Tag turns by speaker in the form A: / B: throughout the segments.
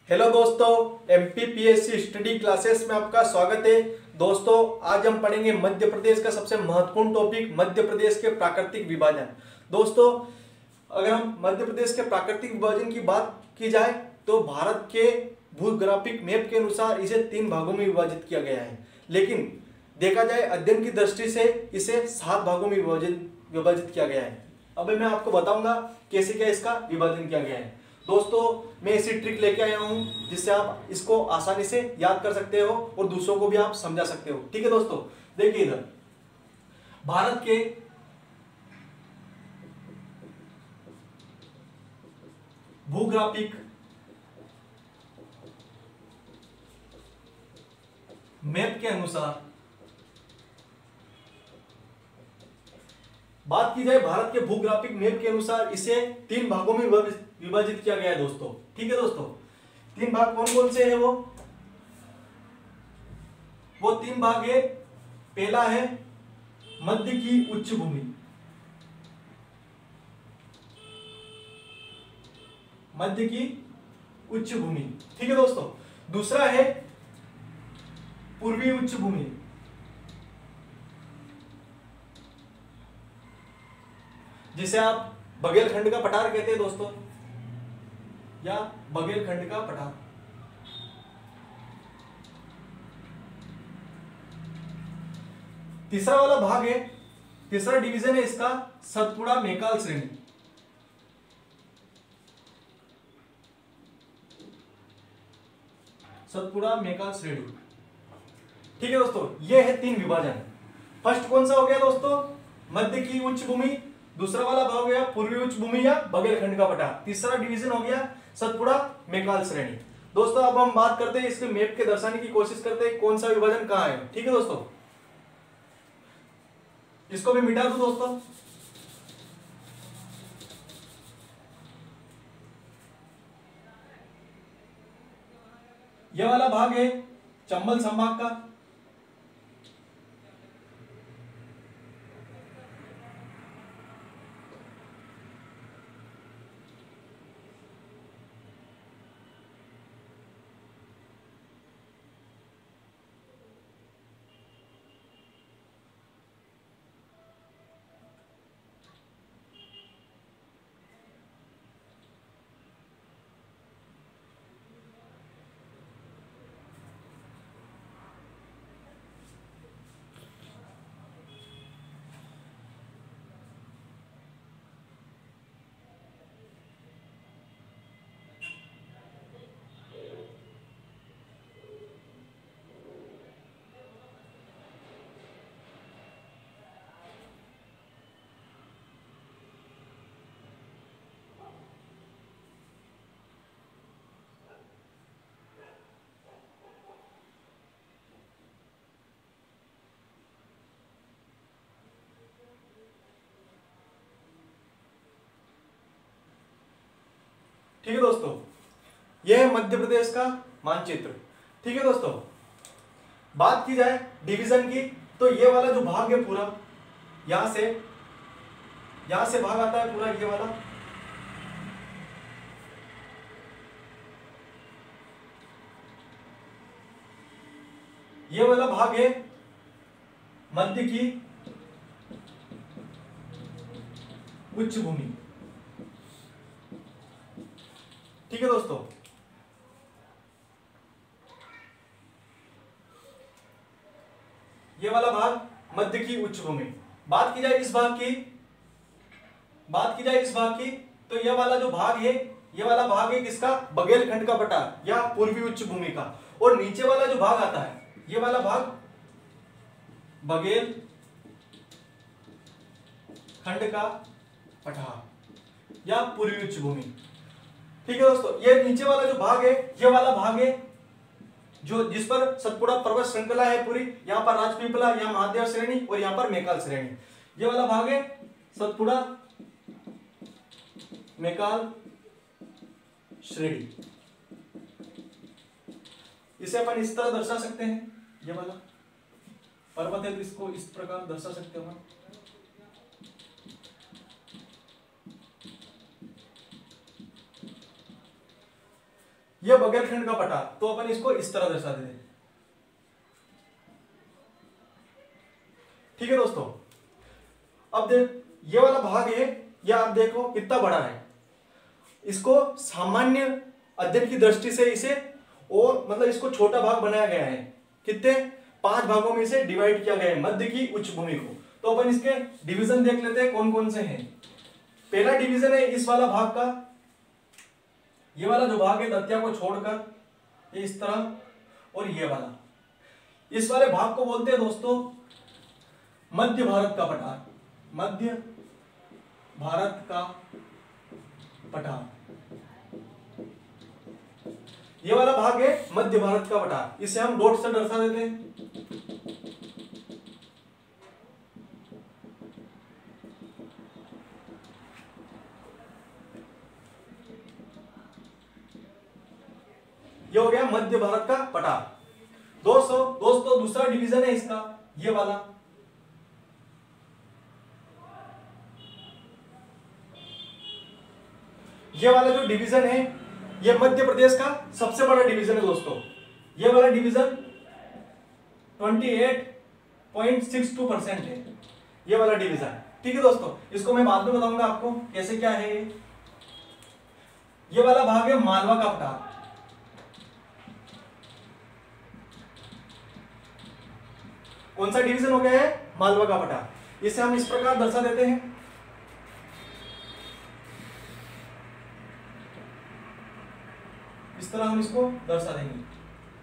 A: Hello दोस्तों, MPPSC study classes में आपका स्वागत है। दोस्तों, आज हम पढ़ेंगे मध्य प्रदेश का सबसे महत्वपूर्ण टॉपिक मध्य प्रदेश के प्राकृतिक विभाजन। दोस्तों, अगर हम मध्य प्रदेश के प्राकृतिक विभाजन की बात की जाए तो भारत के भूग्राफिक मैप के अनुसार इसे 3 भागों में विभाजित किया गया है, लेकिन देखा जाए अध्ययन की दृष्टि से इसे 7 भागों में विभाजित किया गया है। अब मैं आपको बताऊंगा कैसे क्या इसका विभाजन किया गया है। दोस्तों, मैं ऐसी ट्रिक लेके आया हूं जिससे आप इसको आसानी से याद कर सकते हो और दूसरों को भी आप समझा सकते हो। ठीक है दोस्तों, देखिए इधर भारत के भूग्राफिक मैप के अनुसार बात की जाए, भारत के भूग्राफिक मैप के अनुसार इसे 3 भागों में विभाजित किया गया है दोस्तों। ठीक है दोस्तों, 3 भाग कौन कौन से हैं? वो 3 भाग है। पहला है मध्य की उच्च भूमि, मध्य की उच्च भूमि। ठीक है दोस्तों, दूसरा है पूर्वी उच्च भूमि, जिसे आप बघेलखंड का पठार कहते हैं दोस्तों, या बघेलखंड का पठार। तीसरा वाला भाग है, तीसरा डिवीजन है इसका सतपुड़ा मैकाल श्रेणी। सतपुड़ा मैकाल श्रेणी। ठीक है दोस्तों, ये है 3 विभाजन। फर्स्ट कौन सा हो गया दोस्तों? मध्य की उच्च भूमि। दूसरा वाला भाग हो गया पूर्वी उच्च भूमि या बघेलखंड का पठार। तीसरा डिवीजन हो गया सतपुड़ा मैकाल श्रेणी। दोस्तों, अब हम बात करते हैं इसके मैप के दर्शाने की कोशिश करते हैं कौन सा विभाजन कहां है। ठीक है दोस्तों, इसको भी मिटा दो दोस्तों। यह वाला भाग है चंबल संभाग का। ठीक है दोस्तों, यह है मध्य प्रदेश का मानचित्र। ठीक है दोस्तों, बात की जाए डिवीजन की तो ये वाला जो भाग है पूरा, यहां से भाग आता है पूरा, ये वाला भाग है मध्य की उच्च भूमि। ठीक है दोस्तों, ये वाला भाग मध्य की उच्च भूमि। बात की जाए इस भाग की तो यह वाला जो भाग है, ये वाला भाग है किसका? बघेलखंड का पठार या पूर्वी उच्च भूमि का। और नीचे वाला जो भाग आता है, ये वाला भाग बघेलखंड का पठार या पूर्वी उच्च भूमि। ठीक है दोस्तों, ये नीचे वाला जो भाग है, ये वाला भाग है जो जिस पर सतपुड़ा पर्वत श्रृंखला है पूरी। यहाँ पर राजपीपला, यहाँ महादेव श्रेणी और यहाँ पर मैकाल श्रेणी। ये वाला भाग है सतपुड़ा मैकाल श्रेणी। इसे अपन इस तरह दर्शा सकते हैं, ये वाला पर्वत है तो इसको इस प्रकार दर्शा सकते हो। ये बघेलखंड का पठार, तो अपन इसको इस तरह दर्शा देते हैं। ठीक है दोस्तों, अब देख ये वाला भाग है, ये आप देखो कितना बड़ा है। इसको सामान्य अध्ययन की दृष्टि से इसे और मतलब इसको छोटा भाग बनाया गया है। कितने 5 भागों में इसे डिवाइड किया गया है मध्य की उच्च भूमि को। तो अपन इसके डिवीजन देख लेते हैं कौन कौन से हैं। पहला डिवीजन है इस वाला भाग का, ये वाला जो भाग है दतिया को छोड़कर ये इस तरह, और ये वाला, इस वाले भाग को बोलते हैं दोस्तों मध्य भारत का पठार। मध्य भारत का पठार, ये वाला भाग है मध्य भारत का पठार। इसे हम डॉट से दर्शा देते हैं। ये हो गया मध्य भारत का पठार। दोस्तों दूसरा डिवीजन है इसका, ये वाला, ये वाला जो डिवीजन है ये मध्य प्रदेश का सबसे बड़ा डिवीजन है दोस्तों। ये वाला डिवीजन 28.62% है, ये वाला डिवीजन। ठीक है दोस्तों, इसको मैं बाद में बताऊंगा आपको कैसे क्या है। ये वाला भाग है मालवा का पठार। कौन सा डिवीजन हो गया है? मालवा का पठार। इसे हम इस प्रकार दर्शा देते हैं। इस तरह हम इसको दर्शा देंगे,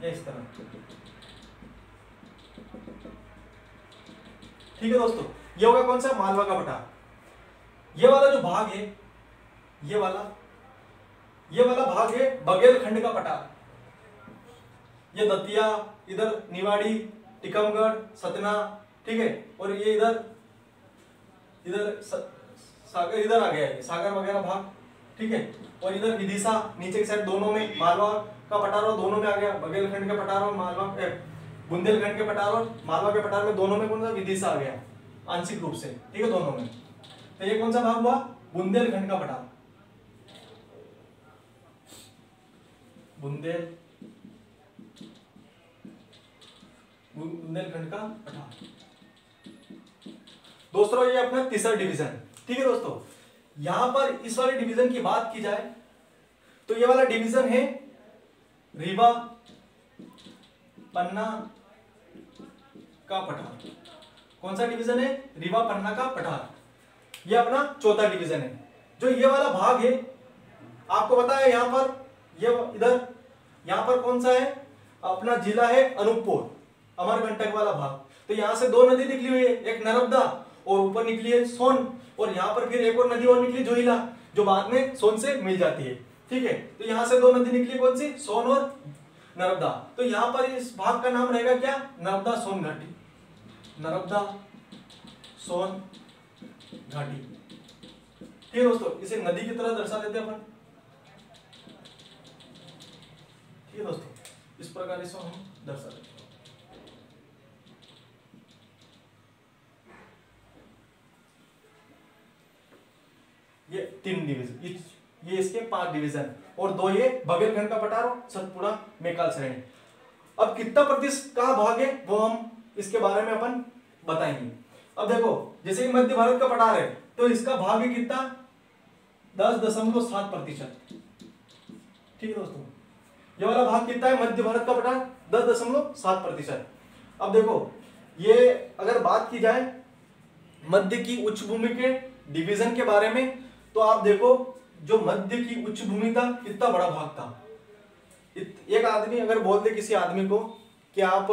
A: ये इस तरह। ठीक है दोस्तों, ये होगा कौन सा? मालवा का पठार। ये वाला जो भाग है, ये वाला भाग है बघेलखंड का पठार। ये दतिया, इधर निवाड़ी, टीकमगढ़, सतना, ठीक है, और ये इधर सागर, इधर आ गया है सागर वगैरह भाग, ठीक है, और इधर विदिशा नीचे की साइड, दोनों में मालवा का पठार और दोनों में आ गया बघेलखंड के पठार और मालवा बुंदेलखंड के पठार और मालवा के पठार में, दोनों में कौन सा? विदिशा आ गया आंशिक रूप से। ठीक है, दोनों में। तो ये कौन सा भाग हुआ? बुंदेलखंड का पठार। बुंदेलखंड का पठार। दोस्तों ये अपना तीसरा डिवीजन। ठीक है दोस्तों, यहां पर इस वाले डिवीजन की बात की जाए तो ये वाला डिवीजन है रीवा पन्ना का पठार। कौन सा डिवीजन है? रीवा पन्ना का पठार। ये अपना चौथा डिवीजन है। जो ये वाला भाग है आपको पता है, यहां पर ये इधर यहां पर कौन सा है? अपना जिला है अनूपपुर, अमरकंटक वाला भाग। तो यहां से 2 नदी निकली हुई है, एक नर्मदा और ऊपर निकली है सोन, और यहां पर फिर एक और नदी और निकली जोहिला, जो बाद में सोन से मिल जाती है। ठीक है, तो यहां से 2 नदी निकली, कौन सी? सोन और नर्मदा। तो यहां पर इस भाग का नाम रहेगा क्या? नर्मदा सोन घाटी। नर्मदा सोन घाटी। ठीक है दोस्तों, इसे नदी की तरह दर्शा देते हैं अपन। ठीक है दोस्तों, इस प्रकार इसको हम दर्शा देते हैं। ये 3 डिवीजन, ये इसके 5 डिवीजन, और 2 ये बघेलखंड का पठार और सतपुड़ा मेकाल श्रेणी। अब कितना प्रतिशत का भाग है वो हम इसके बारे में अपन बताएंगे। अब देखो, जैसे कि मध्य भारत का पठार है तो इसका भाग है कितना? 10.7%। ठीक है दोस्तों, ये वाला भाग कितना है? मध्य भारत का पठार 10.7%। अब देखो, ये अगर बात की जाए मध्य की उच्च भूमि के डिवीजन के बारे में, तो आप देखो जो मध्य की उच्च भूमि था कितना बड़ा भाग था। एक आदमी अगर बोल दे किसी आदमी को कि आप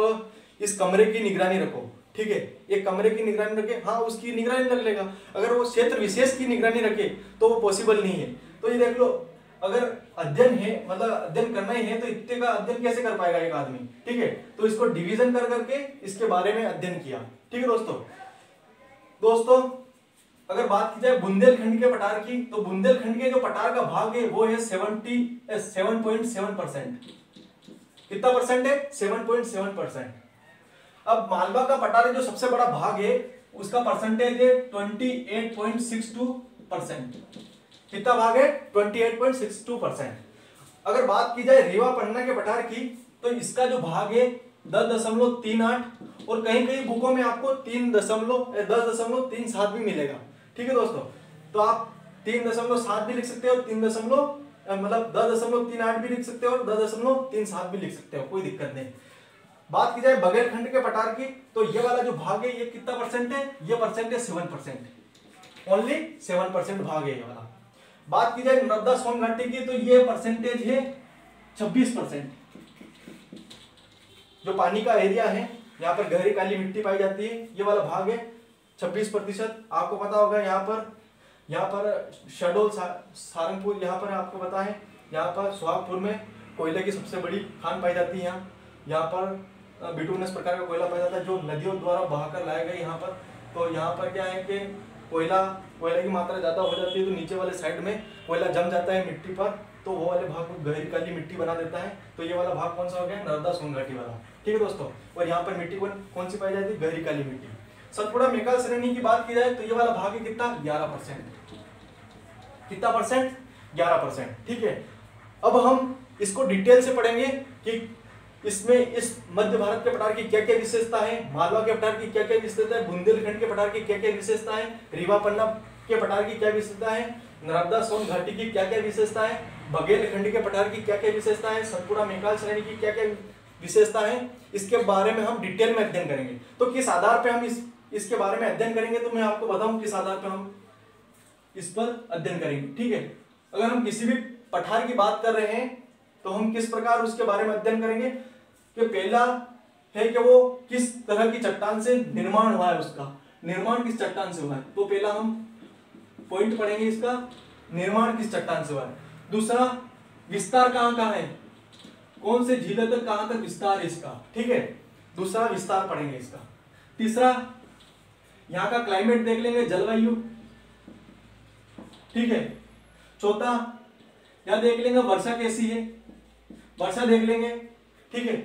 A: इस कमरे की निगरानी रखो, ठीक है, एक कमरे की निगरानी रखे, हाँ उसकी निगरानी रख लेगा। अगर वो क्षेत्र विशेष की निगरानी रखे तो वो पॉसिबल नहीं है। तो ये देख लो, अगर अध्ययन है, मतलब अध्ययन करना ही है, तो इतने का अध्ययन कैसे कर पाएगा एक आदमी? ठीक है, तो इसको डिवीजन कर करके इसके बारे में अध्ययन किया। ठीक है दोस्तों, अगर बात की जाए बुंदेलखंड के पठार की, तो बुंदेलखंड के जो पठार का भाग है वो है 7.7%। कितना परसेंट है? 7.7%। अब मालवा का पठार जो सबसे बड़ा भाग है उसका परसेंटेज है 28.62%। कितना भाग है? 28.62%। अगर बात की जाए रीवा पन्ना के पठार की, तो इसका जो भाग है 10.38 और कहीं कहीं बुकों में आपको 10.37 भी मिलेगा। ठीक है दोस्तों, तो आप 3.7 भी लिख सकते हो, 10.38 भी लिख सकते हो और 10.37 भी लिख सकते हो, कोई दिक्कत नहीं। बात की जाए बघेलखंड के पठार की, तो ये वाला जो भाग है ये कितना परसेंट है, ये परसेंट है 7%, ओनली 7% भाग है ये वाला। बात की जाए नर्मदा सोन घाटी की, तो ये परसेंटेज है 26%। जो पानी का एरिया है, यहाँ पर गहरी काली मिट्टी पाई जाती है, ये वाला भाग है 26%। आपको पता होगा यहाँ पर शहडोल सारंगपुर, यहाँ पर आपको पता है, यहाँ पर सुहागपुर में कोयले की सबसे बड़ी खान पाई जाती है। यहाँ पर बिटूमिनस प्रकार का कोयला पाया जाता है जो नदियों द्वारा बहाकर लाया गया यहाँ पर। तो यहाँ पर क्या है कि कोयला की मात्रा ज्यादा हो जाती है, तो नीचे वाले साइड में कोयला जम जाता है मिट्टी पर, तो वो वाले भाग को गहरी काली मिट्टी बना देता है। तो ये वाला भाग कौन सा हो गया, नर्मदा सोन घाटी वाला। ठीक है दोस्तों, और यहाँ पर मिट्टी कौन सी पाई जाती है, गहरी काली मिट्टी। सतपुड़ा मैकाल श्रेणी की बात की जाए, तो ये वाला भाग है कितना, 11%। कितना परसेंट, 11%। ठीक है, अब हम इसको डिटेल से पढ़ेंगे कि इसमें इस मध्य भारत के पठार की क्या क्या विशेषता है, मालवा के पठार की क्या क्या विशेषता है, बुंदेलखंड के पठार की क्या क्या विशेषता है, रीवा पन्ना के पठार की क्या विशेषता है, नर्मदा सोन घाटी की क्या क्या विशेषता है, बघेलखंड के पठार की क्या क्या विशेषता है, सतपुड़ा मैकाल श्रेणी की क्या क्या विशेषता है, इसके बारे में हम डिटेल में अध्ययन करेंगे। तो किस आधार पर हम इसके बारे में अध्ययन करेंगे, तो मैं आपको बताऊं किस आधार पर हम इस पर अध्ययन करेंगे। ठीक है, अगर हम किसी भी पठार की बात कर रहे हैं तो हम किस प्रकार उसके बारे में अध्ययन करेंगे कि पहला है कि वो किस तरह की चट्टान से निर्माण हुआ है, उसका निर्माण किस चट्टान से हुआ है। तो पहला हम पॉइंट पढ़ेंगे इसका, निर्माण किस चट्टान से हुआ है। दूसरा, विस्तार कहां है, कौन से जिले तक कहां तक विस्तार है इसका। ठीक है, दूसरा विस्तार पढ़ेंगे इसका। तीसरा, यहाँ का क्लाइमेट देख लेंगे, जलवायु। ठीक है, चौथा यहां देख लेंगे वर्षा कैसी है, वर्षा देख लेंगे। ठीक है,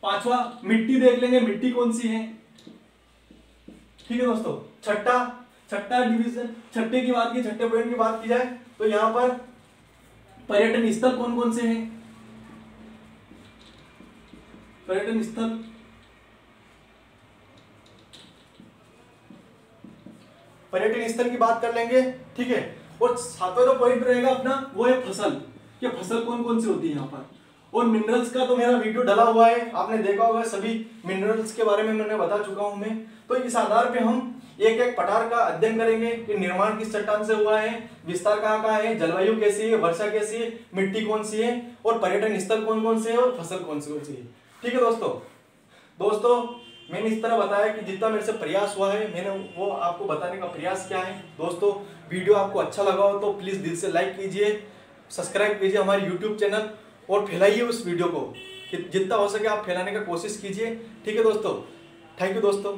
A: पांचवा मिट्टी देख लेंगे, मिट्टी कौन सी है। ठीक है दोस्तों, छठा डिवीजन, छठे पॉइंट की बात की जाए तो यहां पर पर्यटन स्थल कौन कौन से हैं, पर्यटन स्थल की बात कर लेंगे। ठीक है, और सातवां जो पॉइंट रहेगा अपना वो है फसल, कि फसल कौन कौन सी होती है यहाँ पर। और मिनरल्स का तो मेरा वीडियो डला हुआ है, आपने देखा होगा, सभी मिनरल्स के बारे में मैंने बता चुका हूं मैं। तो इस आधार पे हम एक एक पठार का अध्ययन करेंगे कि निर्माण किस चट्टान से हुआ है, विस्तार कहाँ है, जलवायु कैसी है, वर्षा कैसी है, मिट्टी कौन सी है, और पर्यटन स्थल कौन कौन से है, और फसल कौन सी है। ठीक है दोस्तों मैंने इस तरह बताया कि जितना मेरे से प्रयास हुआ है मैंने वो आपको बताने का प्रयास किया है। दोस्तों वीडियो आपको अच्छा लगा हो तो प्लीज दिल से लाइक कीजिए, सब्सक्राइब कीजिए हमारे यूट्यूब चैनल, और फैलाइए उस वीडियो को, जितना हो सके आप फैलाने का कोशिश कीजिए। ठीक है दोस्तों, थैंक यू दोस्तों।